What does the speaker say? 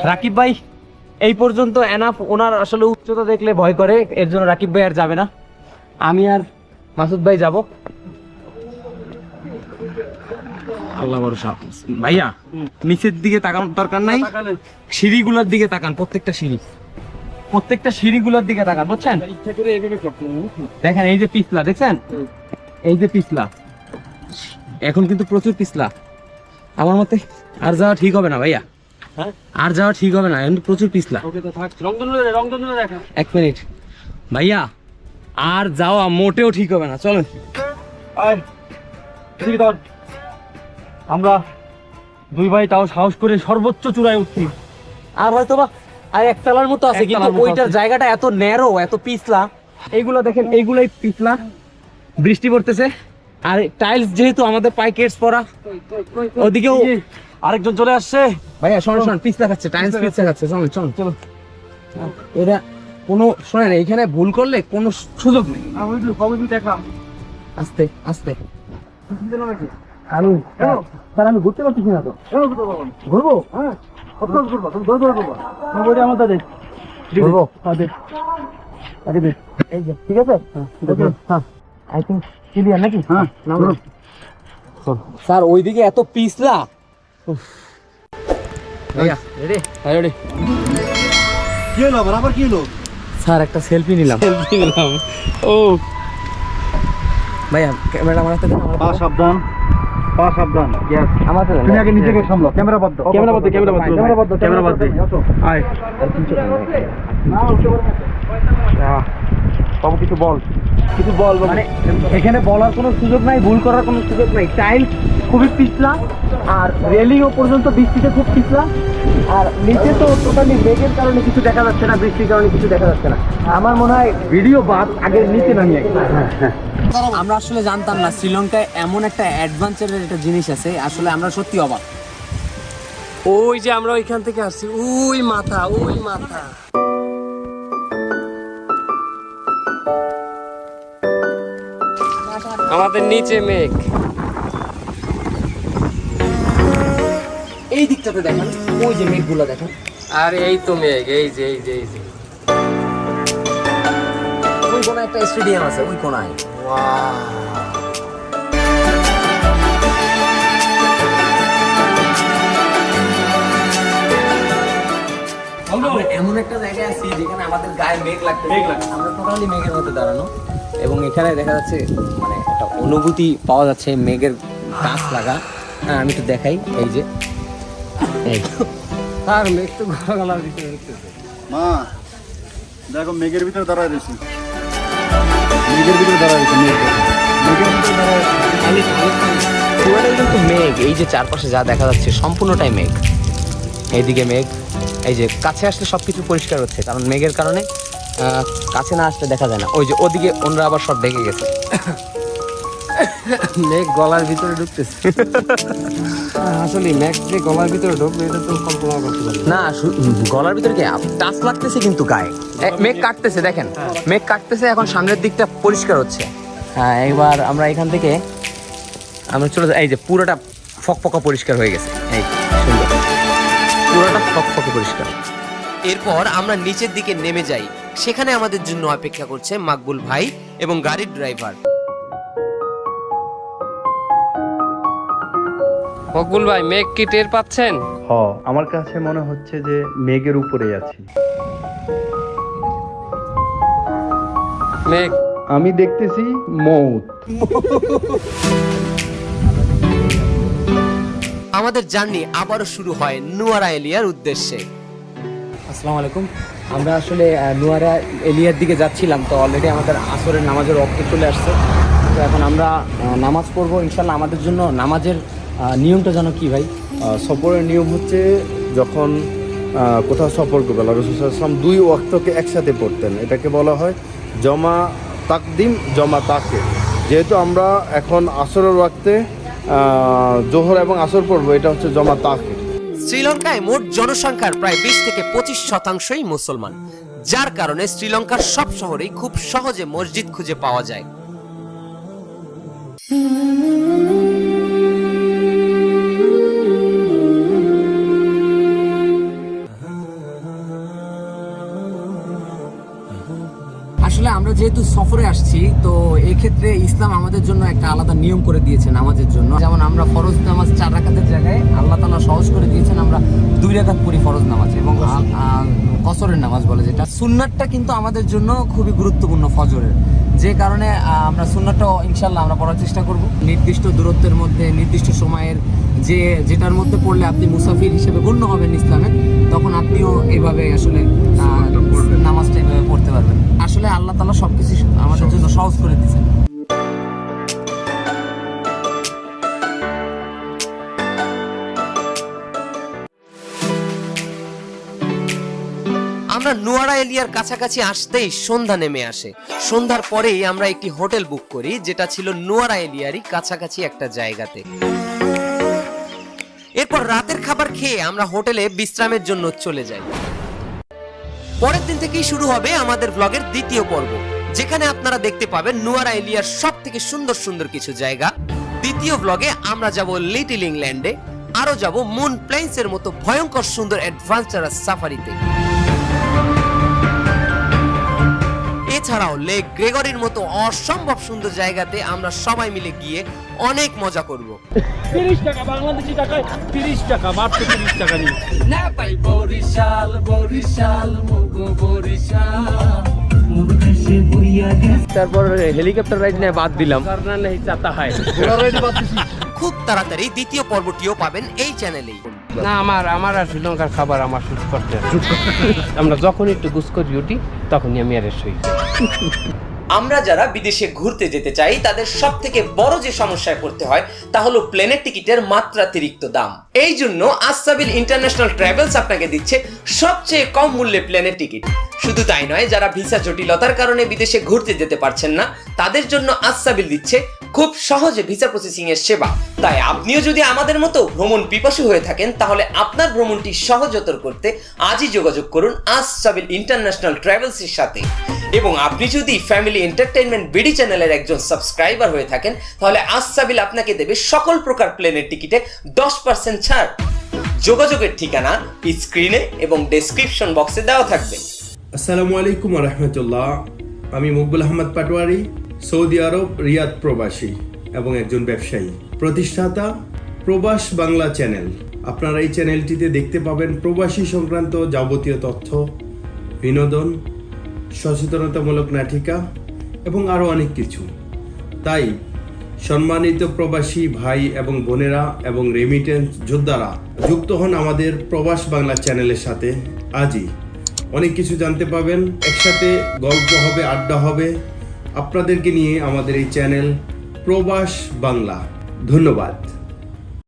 রাকিব ভাই এই পর্যন্ত এনাফ। ওনার আসলে উচ্চতা দেখলে ভয় করে, এর জন্য রাকিব ভাই আর যাবে না, আমি আর মাসুদ ভাই যাব। আল্লাহ ভরসা। ভাইয়া নিচের দিকে তাকানোর দরকার নাই, সিঁড়িগুলোর দিকে তাকান, প্রত্যেকটা সিঁড়িগুলোর দিকে তাকান, বুঝছেন? দেখেন এই যে পিছলা, দেখছেন এই যে পিছলা, এখন কিন্তু প্রচুর পিছলা। আমার মতে আর যাওয়া ঠিক হবে না ভাইয়া, আর যাওয়া ঠিক হবে না, এখন প্রচুর পিছলা। এক মিনিট ভাইয়া, আর যাওয়া মোটেও ঠিক হবে না, চলেন। আমরা দুই ভাই তাও সাহস করে সর্বোচ্চ চূড়ায় উঠছি, আর হয়তো বা আর একতলার মতো আছে, কিন্তু ওইটার জায়গাটা এত ন্যারো, এত পিছলা। এইগুলো দেখেন, এইগুলাই পিছলা, বৃষ্টি পড়তেছে, আর টাইলস যেহেতু আমাদের পায়ে কেটস পড়া, ওদিকেও আরেকজন চলে আসছে। ভাইয়া শোন শোন, পিছলা খাচ্ছে, টাইলস পিছলা খাচ্ছে, চলো চলো চলো। এটা কোনো শোনেন, এইখানে ভুল করলে কোনো সুযোগ নেই। আস্তে আস্তে। আমি ঘুরতে পারতেছি না তো, ঘুরবো? হ্যাঁ ঠিক আছে, আই থিঙ্ক ক্লিয়ার নাকি? স্যার ওইদিকে এত পিছলা। রেডি? কি হলো বরাবর, কি হলো? স্যার একটা সেলফি নিলাম। ও ভাইয়া ক্যামেরা আমার হাতে দেন। পা সাবধান, পা সাবধান। আমার হাতে দেন। তুমি আগে নিজেকে সামলাও। ক্যামেরা বন্ধ, ক্যামেরা বন্ধ, ক্যামেরা বন্ধ। আয় না, উঠতে পারবে না। বাবু কিছু বল মানে এখানে বলার কোনো সুযোগ নাই, ভুল করার কোনো সুযোগ নাই। টাইলস খুবই পিছলা, আর রেলিংও পর্যন্ত বৃষ্টিতে খুব পিছলা, আর নিচে তো টোটালি মেঘের কারণে কিছু দেখা যাচ্ছে না, বৃষ্টির কারণে কিছু দেখা যাচ্ছে না। আমার মনে হয় ভিডিও বাদ আগে নিচে নামিয়ে। আমরা আসলে জানতাম না শ্রীলঙ্কায় এমন একটা অ্যাডভেঞ্চারের একটা জিনিস আছে, আসলে আমরা সত্যি অবাক। ওই যে আমরা ওইখান থেকে আসছি, ওই মাথা। আমাদের নিচে মেঘ, এই দিকটাতে দেখেন, ওই যে মেঘগুলো দেখেন, আর এই তো মেঘ, এই যে ওই কোনায় একটা স্টেডিয়াম আছে, ওই কোনায়। আমরা এমন একটা জায়গায় আছি যেখানে আমাদের গায়ে মেঘ লাগছে, আমরা টোটালি মেঘের মধ্যে দাঁড়ানো, এবং এখানে দেখা যাচ্ছে মানে একটা অনুভূতি পাওয়া যাচ্ছে মেঘের গাছ লাগা। হ্যাঁ আমি একটু দেখাই, এই যে আর মেঘ তো গলার ভিতরে ঢুকতেছে। মা দেখো, মেঘের ভিতরে দাঁড়ায় রয়েছি, পুরোটাই কিন্তু মেঘ। এই যে চারপাশে যা দেখা যাচ্ছে সম্পূর্ণটাই মেঘ। এইদিকে মেঘ, এই যে কাছে আসলে সবকিছু পরিষ্কার হচ্ছে, কারণ মেঘের কারণে কাছে না আসলে দেখা যায় না। ওই যে ওদিকে ওনরা আবার সব ঢেকে গেছে, মেঘ গলার ভিতরে ঢুকতেছে। আসলে মেঘ যে গলার ভিতরে ঢুকবে এটা তো কল্পনা করতে পারি না, গলার ভিতরে কি টাচ লাগতেছে কিন্তু গায়ে। মেঘ কাটতেছে, দেখেন মেঘ কাটতেছে, এখন সামনের দিকটা পরিষ্কার হচ্ছে। হ্যাঁ এবার আমরা এখান থেকে আমরা চলে যাই, এই যে পুরোটা ফকফকা পরিষ্কার হয়ে গেছে, এই সুন্দর, পুরোটা ফকফকে পরিষ্কার। এরপর আমরা নিচের দিকে নেমে যাই, সেখানে আমাদের জন্য অপেক্ষা করছে মাকবুল ভাই এবং গাড়ির ড্রাইভার। মকবুল ভাই, মেঘ কি টের পাচ্ছেন? আমার কাছে মনে হচ্ছে যে মেঘের উপরে আছি। মেঘ আমি দেখতেছি মৌত। আমাদের জার্নি আবারও শুরু হয় নুয়ারা এলিয়ার উদ্দেশ্যে। আসসালামু আলাইকুম। আমরা আসলে নুয়ারা এলিয়ার দিকে যাচ্ছিলাম, তো অলরেডি আমাদের আসরের নামাজের ওয়াক্ত চলে আসছে। তো এখন আমরা নামাজ পড়বো ইনশাল্লাহ। আমাদের জন্য নামাজের নিয়মটা জানো কি ভাই? সফরের নিয়ম হচ্ছে যখন কোথাও সফর করবে আল্লাহ রাসূল সাল্লাল্লাহু আলাইহি ওয়াসাল্লাম 2 ওয়াক্তকে একসাথে পড়তেন, এটাকে বলা হয় জমা তাকদিম জমা তাকে। যেহেতু আমরা এখন আসরের ওয়াক্তে জোহর এবং আসর পড়বো, এটা হচ্ছে জমা তাকে। শ্রীলঙ্কায় মোট জনসংখ্যার প্রায় 20 থেকে 25% মুসলমান, যার কারণে শ্রীলঙ্কার সব শহরেই খুব সহজে মসজিদ খুঁজে পাওয়া যায়। যেহেতু সফরে আসছি, তো এই ক্ষেত্রে ইসলাম আমাদের জন্য একটা আলাদা নিয়ম করে দিয়েছে নামাজের জন্য। যেমন আমরা ফরজ নামাজ 4 রাকাতের জায়গায় আল্লাহ তাআলা সহজ করে দিয়েছেন, আমরা 2 রাকাত পড়ি ফরজ নামাজ, এবং কসরের নামাজ বলে যেটা। সুন্নাতটা কিন্তু আমাদের জন্য খুবই গুরুত্বপূর্ণ ফজরের, যে কারণে আমরা সুন্নাতটা ইনশাআল্লাহ আমরা পড়ার চেষ্টা করব। নির্দিষ্ট দূরত্বের মধ্যে, নির্দিষ্ট সময়ের যেটার মধ্যে পড়লে আপনি মুসাফির হিসেবে গণ্য হবেন ইসলামে, তখন আপনিও এইভাবে আসলে নামাজটা এইভাবে পড়তে পারবেন। আসলে আল্লাহ তাআলা সবকিছু আমাদের জন্য সহজ করে দিয়েছেন। আমরা নুয়ারা এলিয়ার কাছাকাছি আসতেই সন্ধ্যা নেমে আসে। সন্ধ্যার পরেই আমরা একটি হোটেল বুক করি, যেটা ছিল নুয়ারা এলিয়ারই কাছাকাছি একটা জায়গাতে। এরপর রাতের খাবার খেয়ে আমরা হোটেলে বিশ্রামের জন্য চলে যাই। পরের দিন থেকেই শুরু হবে আমাদের ব্লগের দ্বিতীয় পর্ব, যেখানে আপনারা দেখতে পাবেন নুয়ারা এলিয়ার সব থেকে সুন্দর সুন্দর কিছু জায়গা। দ্বিতীয় ব্লগে আমরা যাব লিটল ইংল্যান্ডে, আরো যাব মুন প্লেন্স এর মতো ভয়ঙ্কর সুন্দর অ্যাডভেঞ্চারাস সাফারিতে। এছাড়াও লেক গ্রেগরির মতো অসম্ভব সুন্দর জায়গাতে আমরা সবাই মিলে গিয়ে অনেক মজা করব। 30 টাকা বাংলাদেশি টাকায় 30 টাকা, মাত্র 30 টাকা নিয়ে না ভাই, বরিশাল বরিশাল মুগো বরিশাল। তারপর হেলিকপ্টার রাইড নিয়ে বাদ দিলাম, কারণ এই চাতা হয় খুব তাড়াতাড়ি দ্বিতীয় পর্বটিও পাবেন এই চ্যানেলেই। না, আমার আর শ্রীলঙ্কার খাবার আমার শুট করতে আমরা যখন একটু গুছ করি উঠি তখনই আমি অ্যারেস্ট হই। আমরা যারা বিদেশে ঘুরতে যেতে চাই তাদের সব থেকে বড় যে সমস্যায় পড়তে হয় তা হলো প্লেনের টিকিটের মাত্রাতিরিক্ত দাম। এই জন্য আসসাবিল ইন্টারন্যাশনাল ট্রাভেলস আপনাকে দিচ্ছে সবচেয়ে কম মূল্যে প্লেনের টিকিট। শুধু তাই নয়, যারা ভিসা জটিলতার কারণে বিদেশে ঘুরতে যেতে পারছেন না তাদের জন্য আসসাবিল দিচ্ছে খুব সহজে ভিসা প্রসেসিং এর সেবা। তাই আপনিও যদি আমাদের মতো ভ্রমণ পিপাসু হয়ে থাকেন, তাহলে আপনার ভ্রমণটি সহজতর করতে আজই যোগাযোগ করুন আসসাবিল ইন্টারন্যাশনাল ট্রাভেলস এর সাথে। এবং আপনি যদি ফ্যামিলি এন্টারটেইনমেন্ট বিডি চ্যানেলের একজন সাবস্ক্রাইবার হয়ে থাকেন, তাহলে আসসাবিল আপনাকে দেবে সকল প্রকার প্লেনের টিকিটে 10% ছাড়। যোগাযোগের ঠিকানা স্ক্রিনে এবং ডেসক্রিপশন বক্সে দেওয়া থাকবে। আসসালামু আলাইকুম ওয়া রাহমাতুল্লাহ। আমি মকবুল আহমদ পাটোয়ারি, সৌদি আরব রিয়াদ প্রবাসী এবং একজন ব্যবসায়ী, প্রতিষ্ঠাতা প্রবাস বাংলা চ্যানেল। আপনারা এই চ্যানেলটিতে দেখতে পাবেন প্রবাসী সংক্রান্ত যাবতীয় তথ্য, বিনোদন, সচেতনতামূলক নাটিকা এবং আরও অনেক কিছু। তাই সম্মানিত প্রবাসী ভাই এবং বোনেরা এবং রেমিটেন্স যোদ্ধারা যুক্ত হন আমাদের প্রবাস বাংলা চ্যানেলের সাথে। আজই অনেক কিছু জানতে পাবেন, একসাথে গল্প হবে, আড্ডা হবে আপনাদেরকে নিয়ে আমাদের এই চ্যানেল প্রবাস বাংলা। ধন্যবাদ।